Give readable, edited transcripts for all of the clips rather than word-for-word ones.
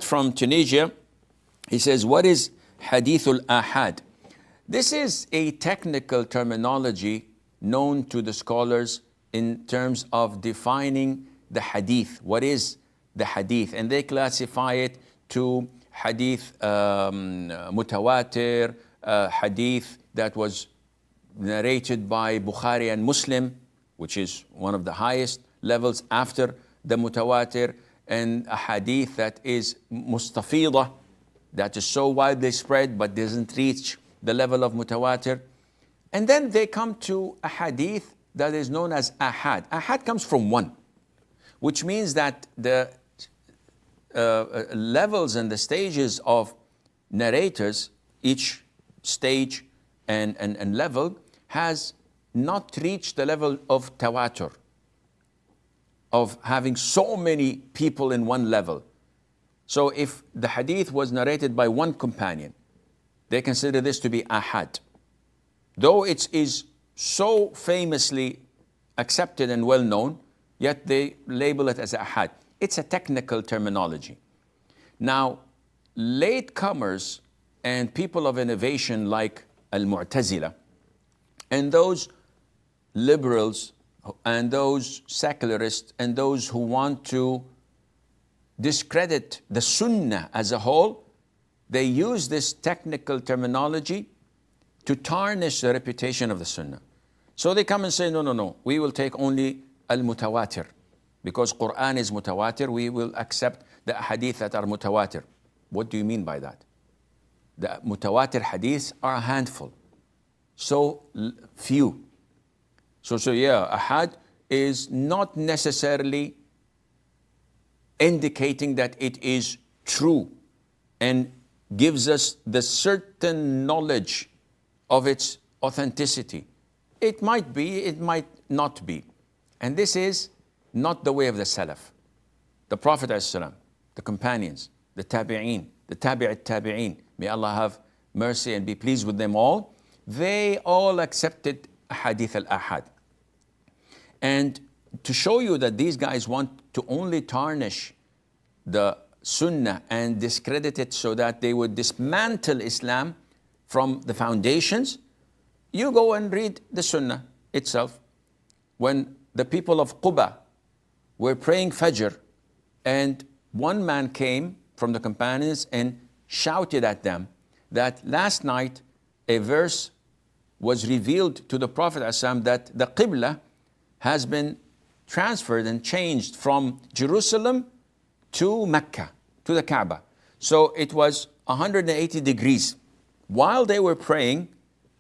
From Tunisia, he says, what is hadith al-ahad? This is a technical terminology known to the scholars in terms of defining the hadith. What is the hadith? And they classify it to hadith mutawatir, hadith that was narrated by Bukhari and Muslim, which is one of the highest levels after the mutawatir, and a hadith that is mustafida, that is so widely spread but doesn't reach the level of mutawatir. And then they come to a hadith that is known as ahad. Ahad comes from one, which means that the levels and the stages of narrators, each stage and level has not reached the level of tawatur, of having so many people in one level. So if the hadith was narrated by one companion, they consider this to be ahad. Though it is so famously accepted and well known, yet they label it as ahad. It's a technical terminology. Now, latecomers and people of innovation like al-Mu'tazila and those liberals and those secularists and those who want to discredit the Sunnah as a whole, they use this technical terminology to tarnish the reputation of the Sunnah. So they come and say, no, we will take only al-mutawatir. Because Quran is mutawatir, we will accept the hadith that are mutawatir. What do you mean by that? The mutawatir hadiths are a handful, so few. So yeah, ahad is not necessarily indicating that it is true and gives us the certain knowledge of its authenticity. It might be, it might not be. And this is not the way of the Salaf. The Prophet ﷺ, the companions, the Tabi'een, the Tabi'at Tabi'een, may Allah have mercy and be pleased with them all, they all accepted hadith al-ahad. And to show you that these guys want to only tarnish the Sunnah and discredit it so that they would dismantle Islam from the foundations, you go and read the Sunnah itself. When the people of Quba were praying Fajr, and one man came from the companions and shouted at them that last night a verse was revealed to the Prophet ﷺ that the Qibla has been transferred and changed from Jerusalem to Mecca, to the Kaaba. So it was 180 degrees. While they were praying,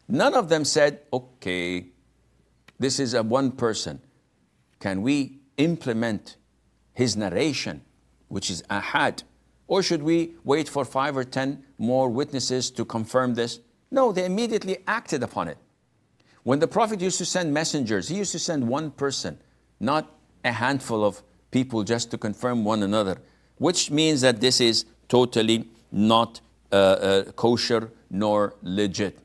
none of them said, okay, this is a one person. Can we implement his narration, which is ahad? Or should we wait for 5 or 10 more witnesses to confirm this? No, they immediately acted upon it. When the Prophet used to send messengers, he used to send one person, not a handful of people just to confirm one another, which means that this is totally not kosher nor legit.